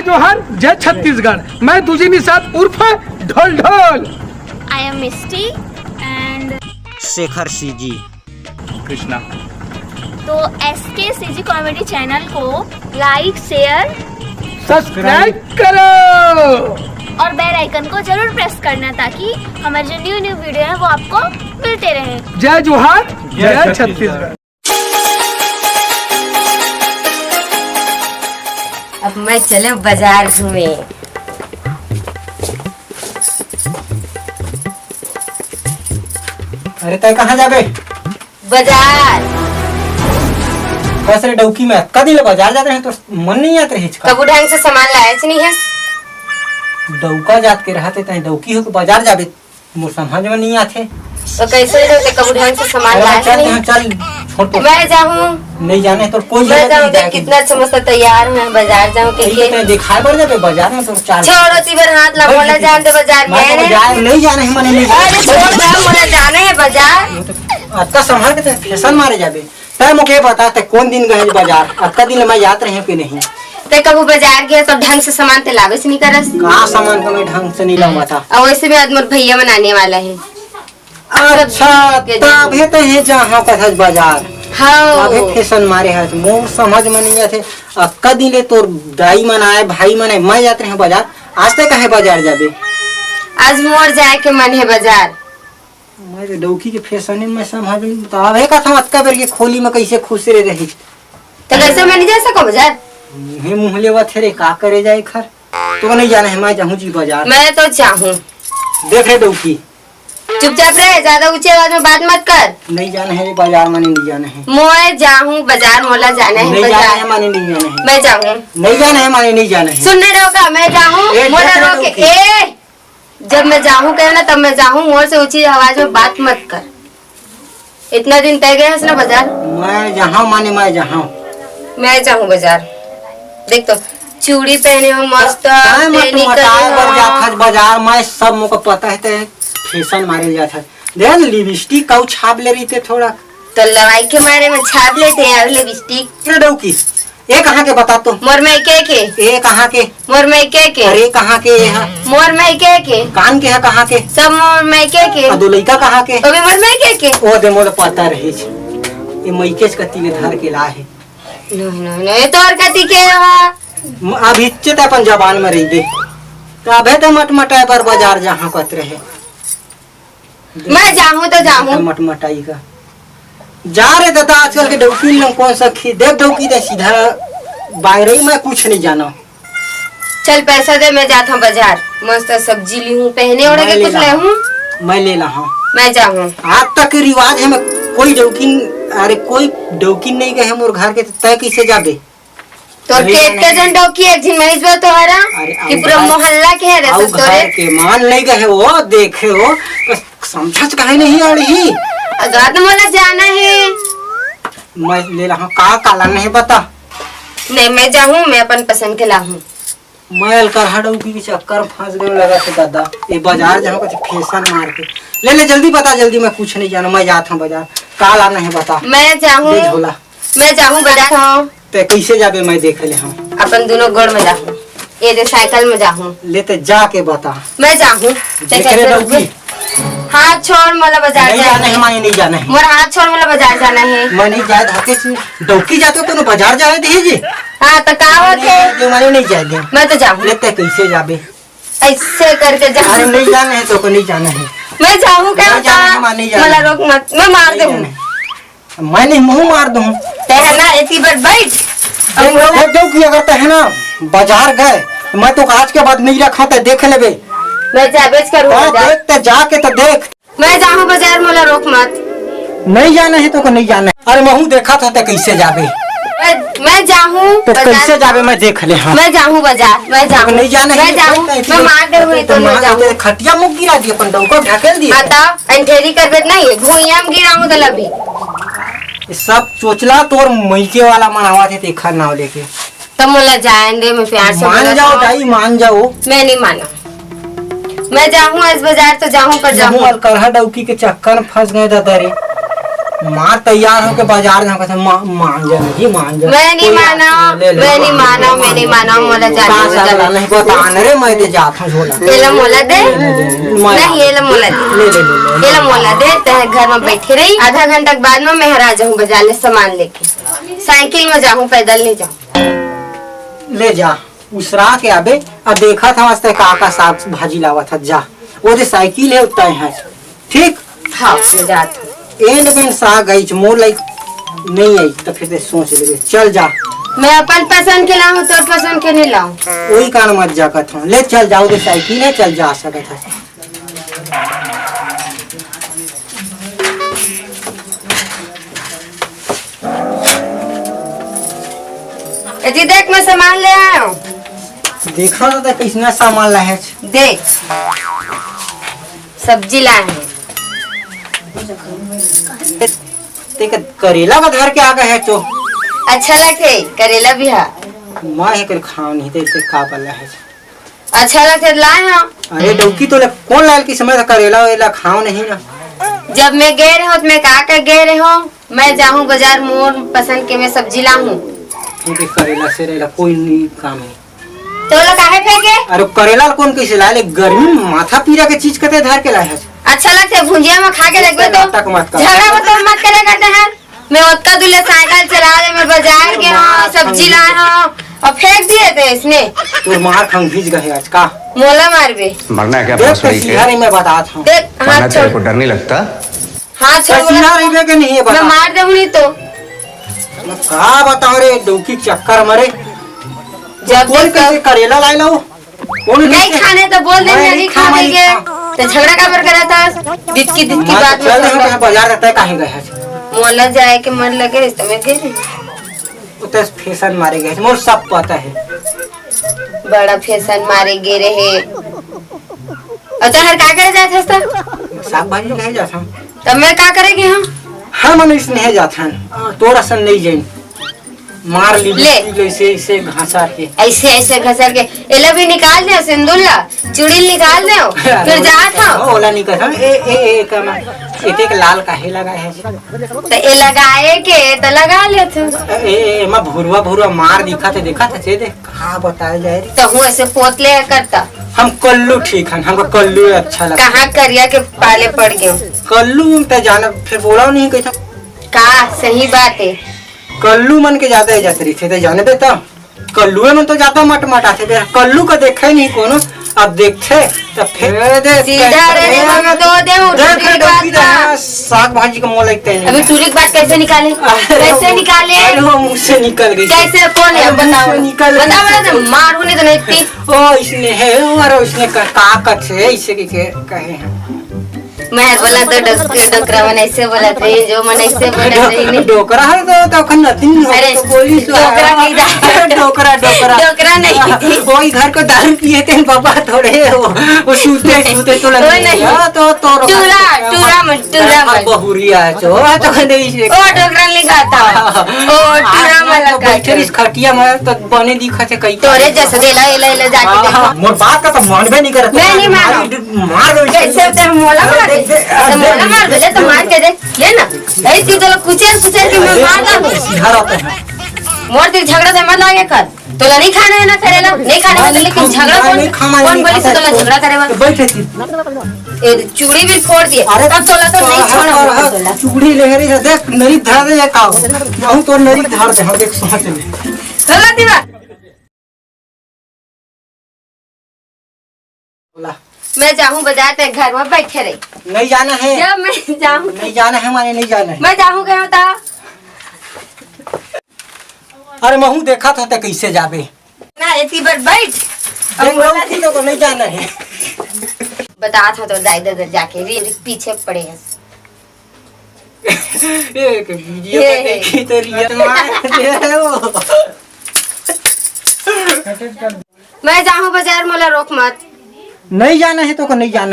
जोहार जय छत्तीसगढ़। मैं तुझे निषाद उर्फ ढोल ढोल। I am Misty and Shekhar CG Krishna. तो SK CG कॉमेडी चैनल को लाइक शेयर सब्सक्राइब करो और बेल आइकन को जरूर प्रेस करना ताकि हमारे जो न्यू वीडियो है वो आपको मिलते रहे। जय जोहार जय छत्तीसगढ़। अब मैं चले बाजार घूमे। अरे तय कहाँ जाबे? बाजार कैसे डौकी में कदी ले बाजार जाते हैं तो मन नहीं आते रहे कबू ढंग से सामान लाए नहीं है। डौका जात के रहते तय डौकी हो के बाजार जाबे मोर समझ में नहीं आते। तो कैसे जाते कबू ढंग से सामान लाए चल नहीं। चल छोटो मैं जाऊँ नहीं जाने तो कोई मैं जगह जाऊँ नहीं तो जाएगी। कितना समझता तैयार है बाजार जाऊँ के तय दिखाई पड़ जाबे बाजार में तो चार छोड़ो तीबर हाथ ला बोला जान दे बाजार मैं तो में बाजार नहीं जाने है मने नहीं अरे छोड़ दे बोला जाने है बाजार। अक्का संभाल के फैशन मारे जाबे। तय मुझे बता ते कौन दिन गए बाजार अक्का दिन मैं याद रहे कि नहीं। ते कबू बाजार गया तो ढंग से सामान ते लावे से नहीं करस। कहाँ सामान का मैं ढंग से नहीं लाऊंगा था। और वैसे भी आज मोर भैया मनाने वाला है। अच्छा तभी तो है जहाँ पर बाजार हाँ अभी फैशन मारे है मोर समझ में नहीं आते। अक्का दिन ले तोर दाई मनाए भाई मनाए मैं जाते हैं बाजार आज तक कहे बाजार जाबे। आज मोर जाए के मन है बाजार। मैं तो डौकी के फैशन में समझ में तो अबे का था अक्का बेर के खोली में कैसे खुश रहे रही। तो कैसे मैं नहीं जा सको बाजार। मुँहे मुँहले वा थे रे का करे जाए खर तो नहीं जाना है मैं जाऊँ जी बाजार। मैं तो चाहूँ देख रहे डौकी चुपचाप रहे ज्यादा ऊंचे आवाज में बात मत कर। नहीं जाना है बाजार माने नहीं जाना है। मोए जाऊँ बाजार मोला जाना है नहीं जाना बाजार। है माने नहीं जाना है। मैं जाऊँ नहीं जाना है माने नहीं जाना है। सुनने रहो का मैं जाऊँ ए, मोला देख रहे रोक हो के ए जब मैं जाऊँ कहे ना तब मैं जाऊँ मोर से ऊंची आवाज में बात मत कर। इतना दिन तय गया ना बाजार। मैं जहाँ माने मैं जहाँ मैं जाऊँ बाजार। देख तो चूड़ी पहने हो मस्त बाजार में सब मुझको पता है ते फैशन मारे जाता है। देख लिपस्टिक का छाप ले रही थे थोड़ा तो लवाई के मारे में छाप लेते हैं लिपस्टिक। डौकी ये कहाँ के बता तो मोर में के ये कहाँ के मोर में के अरे कहाँ के ये है मोर में के कान के है कहाँ के सब मोर में के दो लड़का कहाँ के अबे मोर में के ओ दे मोल पता रही ये मैकेज कती में धर के ला है। नो ये तो और कती के है अभी चेत अपन जबान में रही दे तो अबे तो मटमटाए पर बाजार जहाँ कत रहे। मैं जाऊँ तो जाऊँ मटमटाई का जा रहे दादा आजकल के डौकी लोग कौन सा देख डौकी दे सीधा बाहर ही मैं कुछ नहीं जाना। चल पैसा दे मैं जाता हूँ बाजार मस्त सब्जी ली हूँ पहने ओढ़े के कुछ ले हूँ मैं ले रहा हूँ। मैं जाऊँ आज तक के रिवाज है मैं कोई डौकीन अरे कोई डौकीन नहीं गए मोर घर के तय कैसे जाबे। तो कितने जन डौकी एक दिन महीज बा तोहरा कि पूरा मोहल्ला के है रे सब तोरे के मान नहीं गए वो देखे हो समझ काहे नहीं आ रही। अगर तो मोला जाना है मैं ले रहा हूँ का काला नहीं बता। नहीं मैं जाऊँ मैं अपन पसंद के लाऊं। मैं अलकर डौकी के चक्कर फंस गए लगा से दादा ये बाजार जहाँ कुछ फैशन मार के ले जल्दी बता जल्दी मैं कुछ नहीं जाना मैं जाता हूँ बाजार काला नहीं बता। मैं जाऊँ बाजार ते कैसे जाबे मैं देख ले हूँ अपन दोनों गोड़ में जाऊँ ये दे साइकिल में जाऊँ लेते जाके बता मैं जाऊँ हाथ छोड़ मोला बाजार नहीं जाना है माने नहीं जाना है मोर हाथ छोड़ मोला बाजार जाना है। मैं नहीं जाए धाके से डौकी जाते तो बाजार जाए दीजिए। हाँ तो का होते जो माने नहीं जाए मैं तो जाऊँ लेते कैसे जाबे ऐसे करके अरे जाऊँ। नहीं जाना है तो नहीं जाना है मैं जाऊँ क्या नहीं जाना है, नहीं जाना मोला है। रोक मत मैं मार नहीं दूँ जाना है। मैं नहीं मुँह मार दूँ ना इसी पर बैठ डौकी अगर तहे ना बाजार गए मैं तो आज के बाद नहीं रखा था देख लेबे। मैं जाबेज करूँ देखते जाके तो देख मैं जाऊँ बाजार मोला रोक मत। नहीं जाना है तो नहीं जाना है। अरे महू देखा था तो कैसे जाबे मैं जाऊँ तो कैसे जाबे मैं देख ले। हाँ मैं जाऊँ बाजार मैं जाऊँ नहीं जाना है मैं जाऊँ मैं मार दूँगी तो मैं जाऊँ खटिया मुख गिरा दिया अपन डौका ढकेल दिया बताओ अंधेरी कर बेट नहीं भूइया में गिराऊँ तो लभी सब चोचला तोर मैके वाला मनावा थे देखा नाव लेके तब मोला जाएंगे मैं प्यार से मान जाओ दाई मान जाओ मैं नहीं माना मैं जाऊँ इस बाजार तो जाऊँ पर जाऊँ करहा डौकी के चक्कर में फंस गए दादा रे माँ तैयार होके बाजार जाओ कहते मान जा नहीं मान जा मैं नहीं माना, मैं नहीं माना, मैं नहीं माना। मोला जाने नहीं बता रे मैं ते जात हूं झोला एला मोला दे नहीं, एला मोला दे, एला मोला दे। ते घर में बैठी रही, आधा घंटा के बाद में मैं हरा जाऊँ बाजार ले सामान लेके। साइकिल में जाऊँ, पैदल नहीं जाऊँ। ले जा उसरा के आबे। अब देखा था वास्ते का साग भाजी लावा था जा वो दे साइकिल है उतना है ठीक। हाँ मैं जाती हूँ। एंड में साग आई मोर लाइक नहीं आई तो फिर सोच ले चल जा। मैं अपन पसंद के लाऊं तो पसंद के नहीं लाऊं। वही कारण मत जा कथ ले चल जाओ दे साइकिल है चल जा सकत है। जी देख मैं सामान ले आया हूँ। देखा ना तो किसना सामान लाए है। देख सब्जी लाए हैं। ते करेला का घर के आ गए है तो अच्छा लगे करेला भी है। माँ है कर खाओ नहीं ते का पल्ला है। अच्छा लगे लाए हैं। अरे डौकी तो ले कौन लाल की समय करेला वेला खाओ नहीं ना। जब मैं गए रहो तो मैं कहा कर गए रहो, मैं जाऊँ बाजार मोर पसंद के मैं सब्जी लाऊं। करेला से रेला कोई नहीं काम है तो लोग काहे फेंके? अरे करेला कौन कैसे लाए गर्मी में माथा पीरा के चीज कते धर के लाए है। अच्छा लगता है भुंजिया में खा के लगवे तो नाटक मत कर। झगड़ा मत करे करते हैं। मैं ओतका दूल्हे साइकिल चला रहे, मैं बाजार गए हूँ, सब्जी लाए हूँ और फेंक दिए थे इसने। तो मार खंग भीज गए आज का मोला मार भी मरना है क्या देख बांसुरी के? सिहारी में बताता हूँ। देख मरना हाथ तेरे छोड़, को डर नहीं लगता? हाथ छोड़ बोला। सिहारी में के नहीं है मैं बता मार दूँ नहीं तो मैं का बताऊं रे डौकी चक्कर मरे। जब कौन देख कैसे करेला लाए लो कौन नहीं कैसे? खाने तो बोल दे मैं नहीं खा मैं लेंगे। खा। तो झगड़ा का बर करा था दिक्की दिक्की माँ बात तो चल रहे हो में कहीं बाजार रहता है काहे गए है। मोला जाए के मन लगे इस समय गए। उते फैशन मारे गए मोर सब पता है। बड़ा फैशन मारे गे रहे। अच्छा हर का करे जात हस्ता साग भाजी ले जाता हूँ तब मैं का करेगी हम? हम इसने जाता है तोरा सन नहीं जाइन मार ली ले। जैसे इसे घासा के ऐसे ऐसे घसर के एला भी निकाल दे, सिंदूरला चुड़ील निकाल दे फिर जात हो। ओला नहीं कर ए कमा एते के लाल काहे लगाए है। तो ए लगाए के तो लगा ले तू। ए मा भुरवा भुरवा मार देखा थे से देख कहाँ बताया जाए रे। तो हूँ ऐसे पोत ले करता। हम कल्लू ठीक है हमको कल्लू अच्छा लगता कहाँ करिया के पाले पड़ गए। कल्लू तो जाना फिर बोला नहीं कैसा का सही बात है। कल्लू मन के ज्यादा इज्जत रही थे जाने देता कल्लू मन तो ज्यादा मट मटाते कल्लू का देखे नहीं कोनो अब देखते तो फिर सीधा रे मैं तो दे साग भाजी का मोल लगता है। अभी टूरी की बात कैसे निकाले? कैसे निकाले? अरे वो मुंह से निकल गई कैसे कौन है बताओ? निकल बताओ बता तो मारू नहीं तो नहीं इतनी। ओ इसने है और उसने काकत से इसे के कहे हैं। मैं बोला तो डोकरा मन ऐसे बोला थे जो मन ऐसे बोला थे डोकरा है तो खन नथिंग अरे कोई डोकरा नहीं था। डोकरा डोकरा नहीं थी। वही घर को दारू पिए थे पापा थोड़े वो सूते तो लग गया तो टूरा मन बहुरिया जो तो नहीं से ओ डोकरा लिखा था ओ टूरा मन लगा बैठे इस खटिया में तो बने दिखा थे कई तोरे जैसे देला एला जाके देखो। मोर बात का तो मानबे नहीं करत मैं नहीं मानो। मार दो कैसे ते मोला मार मोला मार दे तो मार के देख ले ना ऐसी तो कुचल के मैं मार दूं। सीधा रहता है मोर दिल झगड़ा से मत लागे कर तो नहीं खाना है ना करेला नहीं खाने में तो लेकिन झगड़ा कौन बोली से तो झगड़ा करे बैठे थी ए चूड़ी भी फोड़ दिए। अरे तब तोला तो नहीं छोड़ना तोला चूड़ी लहरी है देख नरी धर दे का बहुत तो नरी धर दे देख सोच ले तोला दिवा। बोला मैं जाऊँ बाजार पे घर में बैठे रही। नहीं जाना है जब मैं जाऊँ नहीं जाना है माने नहीं जाना है। मैं जाऊँ गया था अरे महू देखा था तो कैसे जाबे ना इतनी बार बैठ देख लो तो नहीं जाना है। बता था तो दाइदा जाके रे पीछे पड़े हैं। एक वीडियो पे देखी तो रियल मार वो मैं जाऊँ बाजार मोला रोक मत। नहीं जाना है तो नहीं जाना है।